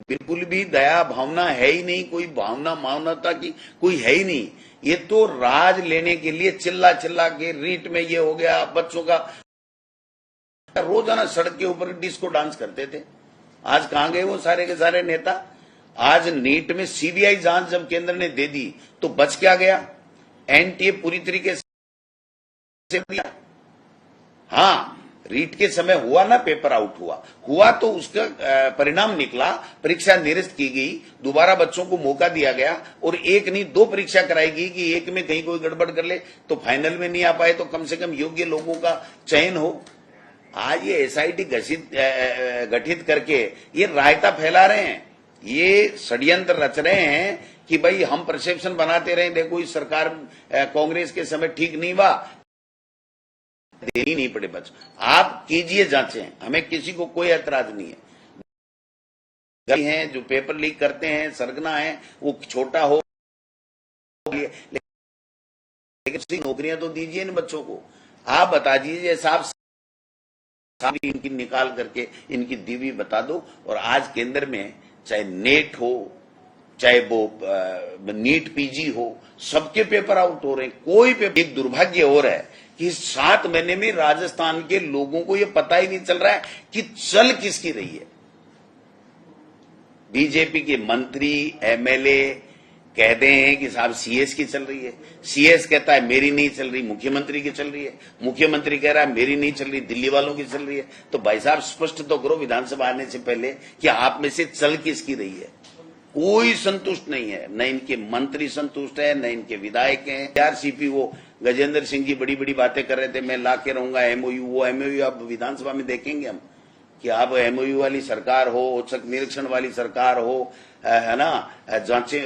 बिल्कुल भी दया भावना है ही नहीं, कोई भावना मानवता की कोई है ही नहीं। ये तो राज लेने के लिए चिल्ला चिल्ला के रीट में ये हो गया, बच्चों का रोजाना सड़क के ऊपर डिस्को डांस करते थे। आज कहां गए वो सारे के सारे नेता? आज नीट में सीबीआई जांच जब केंद्र ने दे दी तो बच क्या गया? एनटीए पूरी तरीके से दिया। हाँ, रीट के समय हुआ ना, पेपर आउट हुआ तो उसका परिणाम निकला, परीक्षा निरस्त की गई, दोबारा बच्चों को मौका दिया गया और एक नहीं 2 परीक्षा कराई गई कि एक में कहीं कोई गड़बड़ कर ले तो फाइनल में नहीं आ पाए तो कम से कम योग्य लोगों का चयन हो। आज ये एसआईटी गठित करके ये रायता फैला रहे हैं, ये षड्यंत्र रच रहे हैं कि भाई हम परसेप्शन बनाते रहे, देखो इस सरकार कांग्रेस के समय ठीक नहीं हुआ, देनी नहीं पड़े बच्चों। आप कीजिए जांचें, हमें किसी को कोई ऐतराज नहीं है। जो पेपर लीक करते हैं, सरगना है, वो छोटा हो, लेकिन नौकरियां तो दीजिए इन बच्चों को। आप बता दीजिए साहब, इनकी निकाल करके इनकी दीवी बता दो। और आज केंद्र में चाहे नेट हो, चाहे वो नीट पीजी हो, सबके पेपर आउट हो रहे हैं। कोई पेपर, एक दुर्भाग्य और है कि 7 महीने में राजस्थान के लोगों को यह पता ही नहीं चल रहा है कि चल किसकी रही है। बीजेपी के मंत्री एमएलए कह रहे हैं कि साहब सीएस की चल रही है, सीएस कहता है मेरी नहीं चल रही, मुख्यमंत्री की चल रही है, मुख्यमंत्री कह रहा है मेरी नहीं चल रही, दिल्ली वालों की चल रही है। तो भाई साहब स्पष्ट तो करो विधानसभा आने से पहले कि आप में से चल किसकी रही है। कोई संतुष्ट नहीं है, न इनके मंत्री संतुष्ट है, न इनके विधायक हैं। आरसीपी वो गजेंद्र सिंह जी बड़ी बड़ी बातें कर रहे थे, मैं ला के रहूंगा एमओयू, वो एमओयू अब विधानसभा में देखेंगे हम कि अब एमओयू वाली सरकार हो, औचक निरीक्षण वाली सरकार हो, है ना, जांचे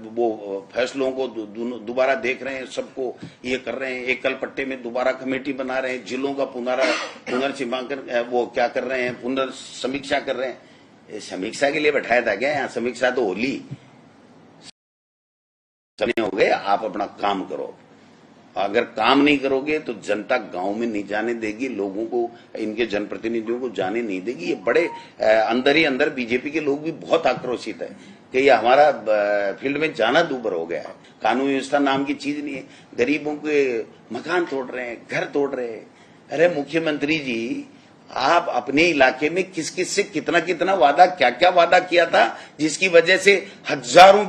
वो फैसलों को दोबारा देख रहे हैं, सबको ये कर रहे हैं, एकल पट्टे में दोबारा कमेटी बना रहे हैं, जिलों का पुनर्सीमांकन वो क्या कर रहे हैं, पुनर्समीक्षा कर रहे हैं। समीक्षा के लिए बैठाया था क्या? यहाँ समीक्षा तो होली समय हो गए, आप अपना काम करो। अगर काम नहीं करोगे तो जनता गांव में नहीं जाने देगी, लोगों को, इनके जनप्रतिनिधियों को जाने नहीं देगी। ये बड़े अंदर ही अंदर बीजेपी के लोग भी बहुत आक्रोशित है कि ये हमारा फील्ड में जाना दूभर हो गया है। कानून व्यवस्था नाम की चीज नहीं है, गरीबों के मकान तोड़ रहे हैं, घर तोड़ रहे हैं। अरे मुख्यमंत्री जी, आप अपने इलाके में किस किस से कितना कितना वादा, क्या क्या वादा किया था जिसकी वजह से हजारों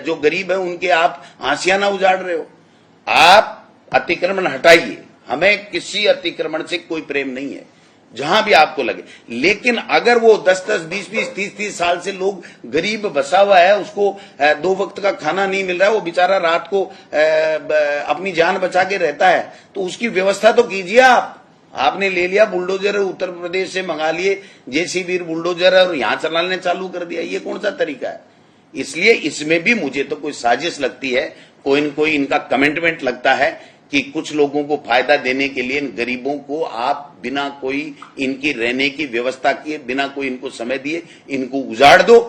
जो गरीब है उनके आप आंसियाना उजाड़ रहे हो। आप अतिक्रमण हटाइए, हमें किसी अतिक्रमण से कोई प्रेम नहीं है, जहां भी आपको लगे। लेकिन अगर वो 10-10, 20-20, 30-30 साल से लोग गरीब बसा हुआ है, उसको 2 वक्त का खाना नहीं मिल रहा है, वो बेचारा रात को अपनी जान बचा के रहता है, तो उसकी व्यवस्था तो कीजिए आप। आपने ले लिया बुलडोजर, उत्तर प्रदेश से मंगा लिए जेसीबी बुलडोजर और यहां चलाने चालू कर दिया। ये कौन सा तरीका है? इसलिए इसमें भी मुझे तो कोई साजिश लगती है, कोई न कोई इनका कमिटमेंट लगता है कि कुछ लोगों को फायदा देने के लिए इन गरीबों को आप बिना कोई इनकी रहने की व्यवस्था किए, बिना कोई इनको समय दिए इनको उजाड़ दो,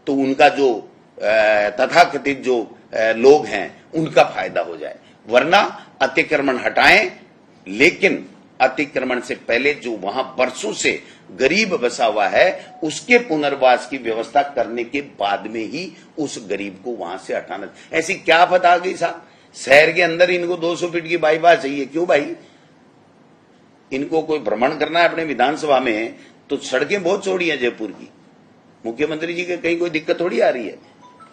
तो उनका जो तथाकथित जो लोग हैं उनका फायदा हो जाए। वरना अतिक्रमण हटाएं, लेकिन अतिक्रमण से पहले जो वहां बरसों से गरीब बसा हुआ है उसके पुनर्वास की व्यवस्था करने के बाद में ही उस गरीब को वहां से हटाना। ऐसी क्या आफत आ गई साहब? शहर के अंदर इनको 200 फीट की बाईपास चाहिए। क्यों भाई? इनको कोई भ्रमण करना है अपने विधानसभा में तो सड़कें बहुत चौड़ी हैं जयपुर की। मुख्यमंत्री जी के कहीं कोई दिक्कत थोड़ी आ रही है।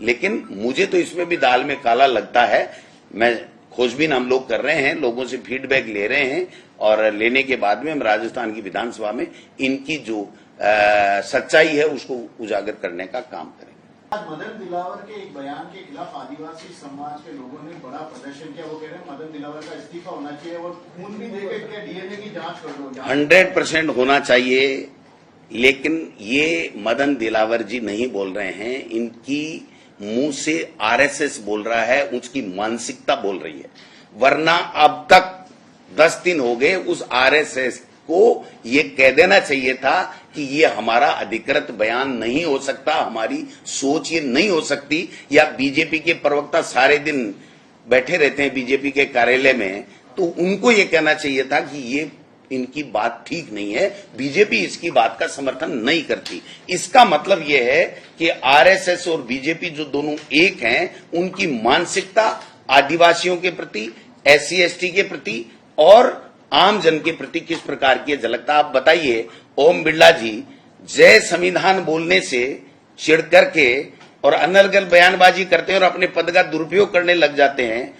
लेकिन मुझे तो इसमें भी दाल में काला लगता है। मैं खोजबीन हम लोग कर रहे हैं, लोगों से फीडबैक ले रहे हैं और लेने के बाद में हम राजस्थान की विधानसभा में इनकी जो सच्चाई है उसको उजागर करने का काम करेंगे। आज मदन दिलावर के एक बयान के खिलाफ आदिवासी समाज के लोगों ने बड़ा प्रदर्शन किया। वो कह रहे हैं मदन दिलावर का इस्तीफा होना चाहिए और खून भी देकर क्या डीएनए की जांच कर लो। 100% होना चाहिए। लेकिन ये मदन दिलावर जी नहीं बोल रहे हैं, इनकी मुंह से आरएसएस बोल रहा है, उसकी मानसिकता बोल रही है। वरना अब तक 10 दिन हो गए, उस आरएसएस को ये कह देना चाहिए था कि ये हमारा अधिकृत बयान नहीं हो सकता, हमारी सोच ये नहीं हो सकती। या बीजेपी के प्रवक्ता सारे दिन बैठे रहते हैं बीजेपी के कार्यालय में, तो उनको ये कहना चाहिए था कि ये इनकी बात ठीक नहीं है। बीजेपी इसकी बात का समर्थन नहीं करती। इसका मतलब यह है कि आरएसएस और बीजेपी जो दोनों एक हैं, उनकी मानसिकता आदिवासियों के प्रति, एससी एसटी के प्रति और आम जन के प्रति किस प्रकार की झलकता। आप बताइए, ओम बिरला जी जय संविधान बोलने से चिढ़ करके और अनर्गल बयानबाजी करते हैं और अपने पद का दुरुपयोग करने लग जाते हैं,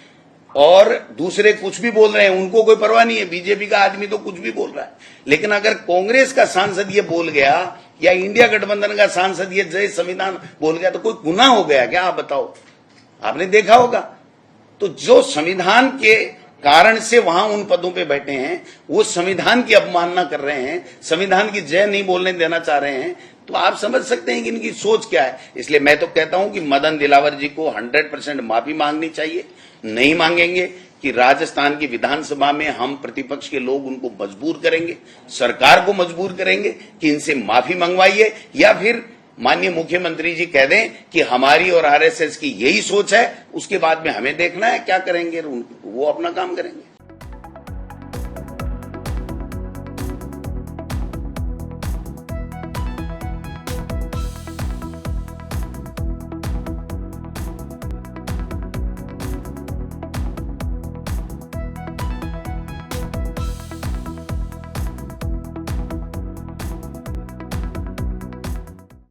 और दूसरे कुछ भी बोल रहे हैं, उनको कोई परवाह नहीं है। बीजेपी का आदमी तो कुछ भी बोल रहा है, लेकिन अगर कांग्रेस का सांसद ये बोल गया या इंडिया गठबंधन का सांसद ये जय संविधान बोल गया तो कोई गुनाह हो गया क्या? आप बताओ, आपने देखा होगा। तो जो संविधान के कारण से वहां उन पदों पे बैठे हैं, वो संविधान की अवमानना कर रहे हैं, संविधान की जय नहीं बोलने देना चाह रहे हैं, तो आप समझ सकते हैं कि इनकी सोच क्या है। इसलिए मैं तो कहता हूं कि मदन दिलावर जी को 100% माफी मांगनी चाहिए। नहीं मांगेंगे कि राजस्थान की विधानसभा में हम प्रतिपक्ष के लोग उनको मजबूर करेंगे, सरकार को मजबूर करेंगे कि इनसे माफी मंगवाइए, या फिर माननीय मुख्यमंत्री जी कह दें कि हमारी और आरएसएस की यही सोच है, उसके बाद में हमें देखना है क्या करेंगे, वो अपना काम करेंगे।